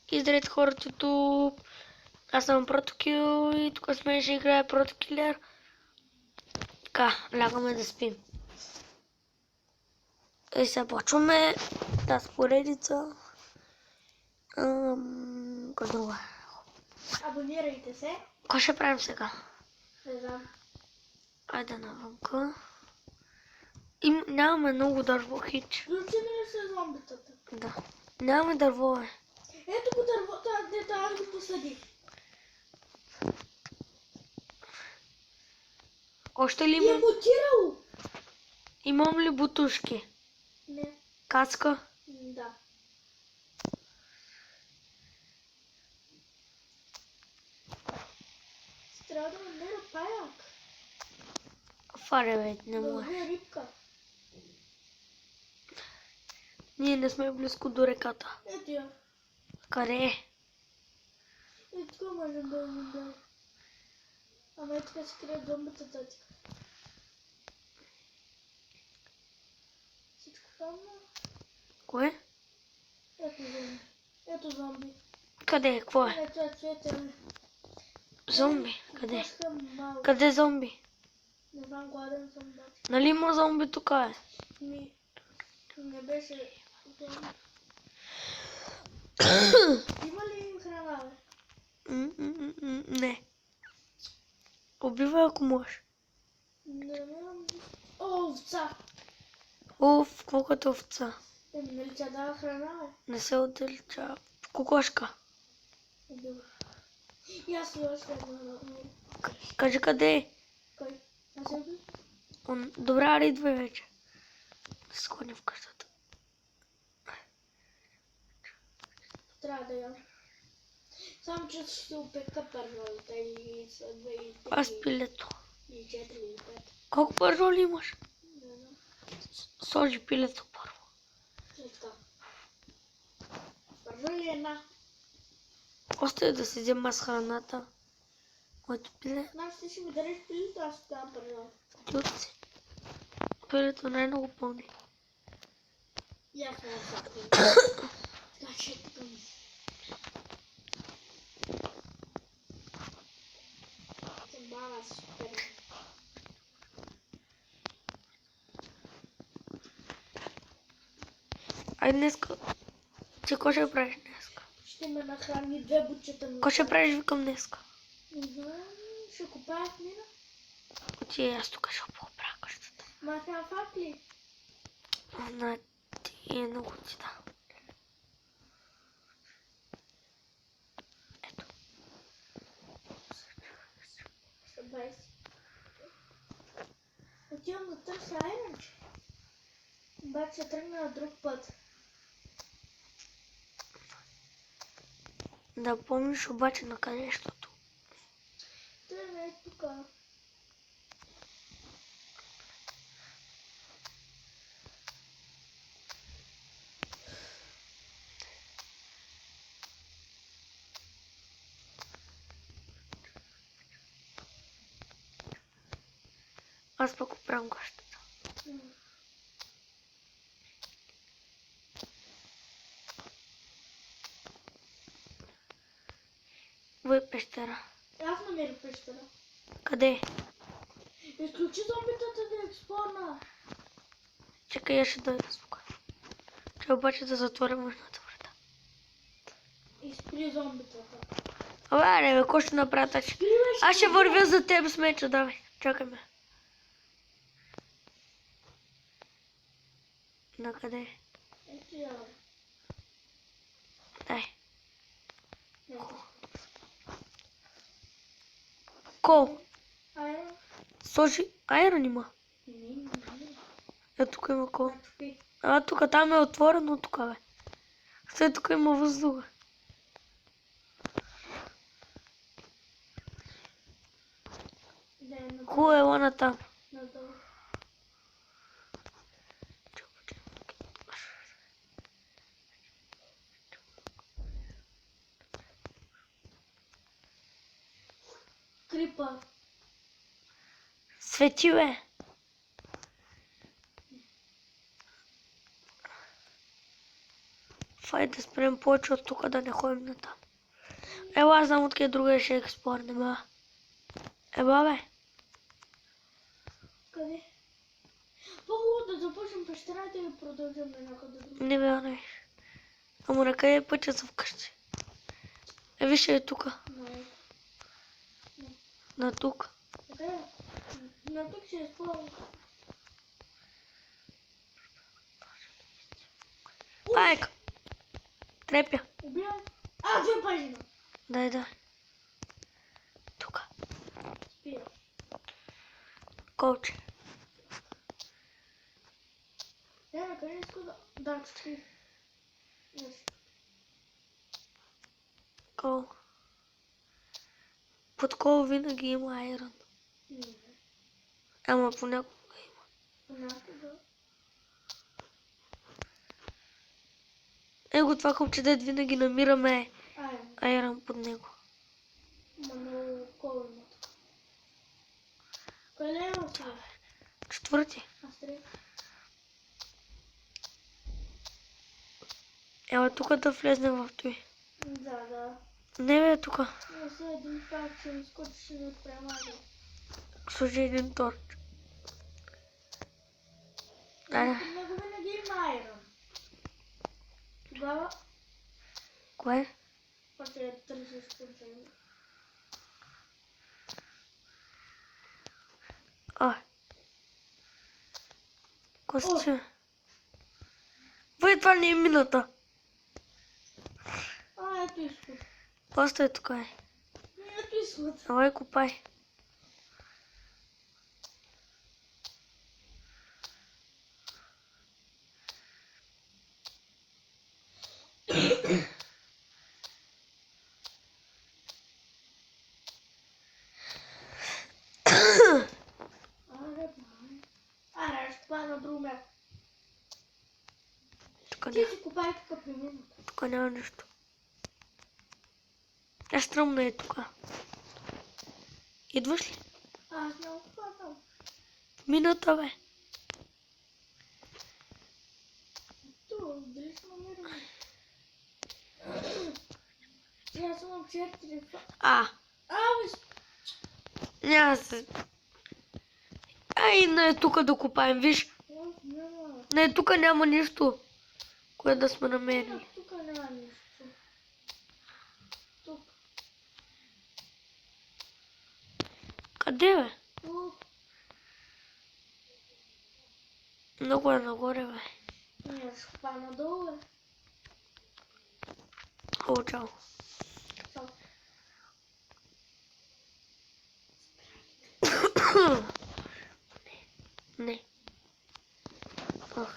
И здравейте хората от YouTube. Аз съм Протокил и тук сме ще играе Протокилер. Така, лягаме да спим. И сега почваме тази поредица. Какво друго е? Абонирайте се. Какво ще правим сега? Не знам. Айде навънка. Нямаме много дърво, хич. Включени ли са зомбитата? Да. Нямаме дърво, бе. Ето го дървото, дето аз го посадих. Още ли И е имам? мутирало. Имам ли бутушки? Не. Кацка? Да. Трябва да намеря паяк. Фаре, бе, не може. Да рибка. Ние не сме близко до реката. Ето я. Къде е? Ето тук можем да намерим. Ама ето тук се крие зомбитата. Всичко там. Кое? Ето зомби. Ето зомби. Къде е? Какво е? Ето е цвете. Зомби? Къде? Пускам малко. Къде е зомби? Не знам, гладен съм обаче. Нали има зомби тук, е? Не беше зомби. Има ли храна, бе? Не. Убивай, ако можеш. Не намирам. О, овца! Уф, какво като овца. Нали тя дава храна, бе? Не се отлича. Кокошка. Убива. И аз и още една. Кажи къде е. Кой? Аз я убив? Добре, аре идвай вече. Да се склони в къщата. Трябва да ям. Само че ще опека първата и са 2 и 3 Аз пилето. и 4 и 5. Колко пържоли имаш? Не знам. Сложи пилето първо. Е така. Първо ли една? Още да си взема с храната. Моето пиле. Значи ти ще ми дариш пилито, аз ще дам първо. Чут си. Пилето най-много пълни. И аз не съм пилито. Така че тук ми. Баба супер. Ай днеска. Ти какво ще правиш днеска? Ще ме нахрани 2 бутчета на. Какво ще правиш викам днеска? Не знам, ще копая в мина. Ти аз тук ще поправя къщата. Ма аз нямам факли. На ти е много ти да. Ето. Ще 20. Отивам да търся айронче. Обаче ще тръгна на друг път. Да помниш обаче на къде е, защото. Трябва е тук. Аз пък оправям къщата. Вой пещера. Аз намерих пещера. Къде? Изключи зомбитата да експорна. Чакай, я ще дойда спокойно. Че обаче да затворя мъжната врата. Изпри зомбитата. Абе, аре, бе, кой ще направя тачи? Аз ще вървя за теб с меча, давай. Чакай ме. На къде? Ето я. Дай. Ето. Кол. Айрон. Сложи. Айрон има. Не. Ето тук има кол. Начупи. А, тук там е отворено тук, бе. След тук има въздуха. Да, надолу. Хубаво е лана там. Надолу. Крипа. Свети, бе. Айде да спрем повече от тук, да не ходим на там. Ева, аз знам откъде друга ще експорнем, а. Ева, бе. Къде? По-хубаво да започнем пещерата и продължим на някъде друго. Не вярваш. Ама на къде е пътя за вкъщи? Виж е тука. На тук. Къде? На тук ще изпълним. Пайк! Трепя. Убивам. А, две пажина. Дай. Тука. Спира. Колче. На къде иска да... Да, чуки. Кол. Под кол винаги има айрон. Ама понякога има. Понякога. Его това копче, дед винаги намираме Айрон. айрон под него. Ма много кол има тук. Къде е още? Четвърти. Аз трябва. Ела тук да влезнем в той. Да. Не бе, тука. Не се един пак ще изкочиш и да премажа. Служи един торч. Да. Под него винаги има айрон. Тогава Кое? пак ще търсиш контейнер. Костя. Бе, това не е мината. Ето изход. Просто е тука е. Ето изход. Давай копай. Аре, ще това е на друго място. Тука Ти няма. си копай тук при мен. Тука няма нищо. Стръмно е тука. Идваш ли? Аз не обхватам. Мината, бе. Ту, дали ще намираме? Сега съм 4. Няма се. Ай, не тука да копаем, виж. Няма. Не, тука няма нищо, кое да сме намерили. Тук няма нищо. Тук. Къде, бе? Тук. Много е нагоре, бе. Не, ще копа надолу, бе. О, чао. Чао. Не. Ох.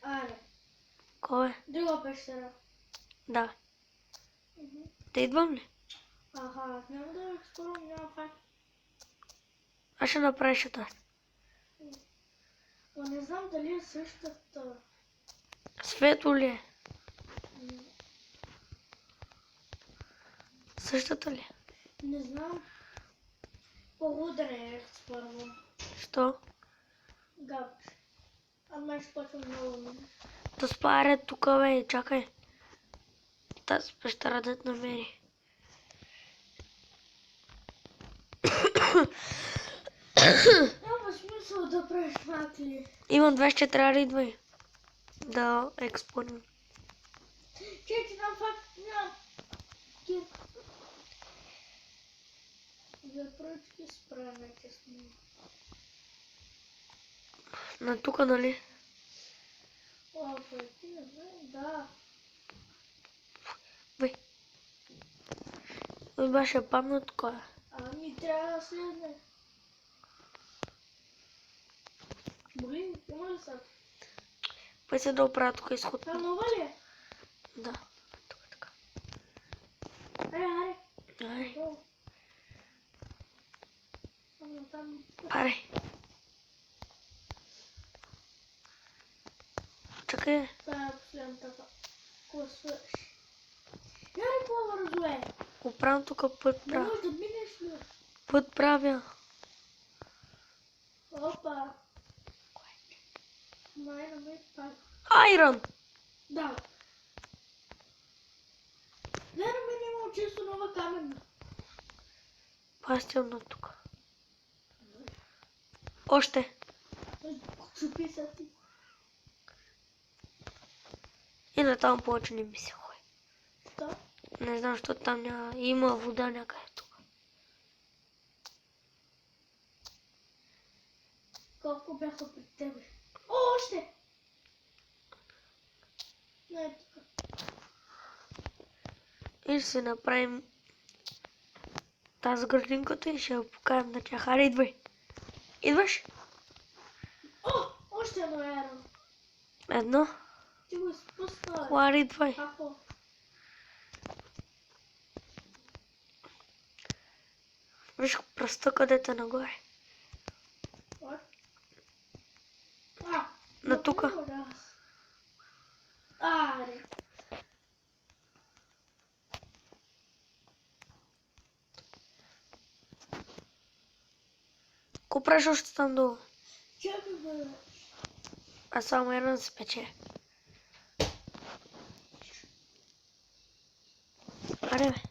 Аре. Кой е? Друга пещера. Да. Да идвам ли? Аха, няма да експлорирам, няма факт. Аз ще направиш тази. Но не знам дали е същата. Светло ли е? Същата ли? Не знам. По-хубаво да не експлорирам. Що? Габч. Аз май ще почвам много. Да спаря тука, бе, чакай. Тази пещера да те намери. Няма смисъл да правиш факли. Имам 24, трябва идвай. Да експонирам. Че нам факт нямам. За пръчки справя честно. На тука, нали? О, ти не знае, да. Бе. Той беше паметко. Ами трябва да следне. Блин, има ли са? Пъй се да оправя тук изход. Това нова ли е? Да. Тук така. Аре. Ай. О. Ама там... Аре. Чакай. Това е последната. Какво свърши? Яре, по-бързо е. Оправям тук път Не правя. можеш да минеш ли? Път правя. Опа. Май на ме пак. Айрон! Да. Не, на мен има чисто нова каменна. Пастил на тук. Още. Чупи са ти. И на там повече не ми се ходи. Що? Не знам, защото там няма... Има вода някъде тук. Колко бяха при тебе? О, още! Не, тук. И ще си направим тази градинката и ще я покажем на тях. Аре, идвай. Идваш? О, още едно яро. Едно. Ти го изпусна. Аре, идвай. Ако. Виж пръста където е нагоре. На тука. Аре. Ко правиш още там долу? Чакай бе. А само една да се пече. Аре, бе.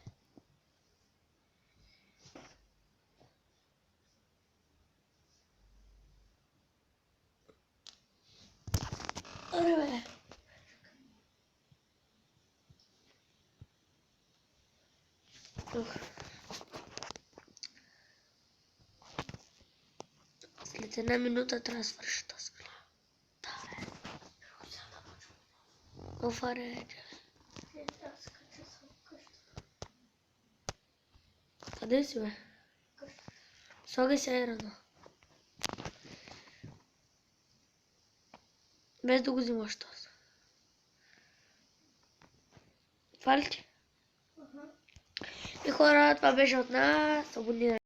Аре, бе. След една минута трябва да свърши тази глава. Да, бе. Оф, аре, къде си, бе? Слагай се айрона. Без да го взимаш този. Това ли ти? И хора, това беше от нас. Абонирайте.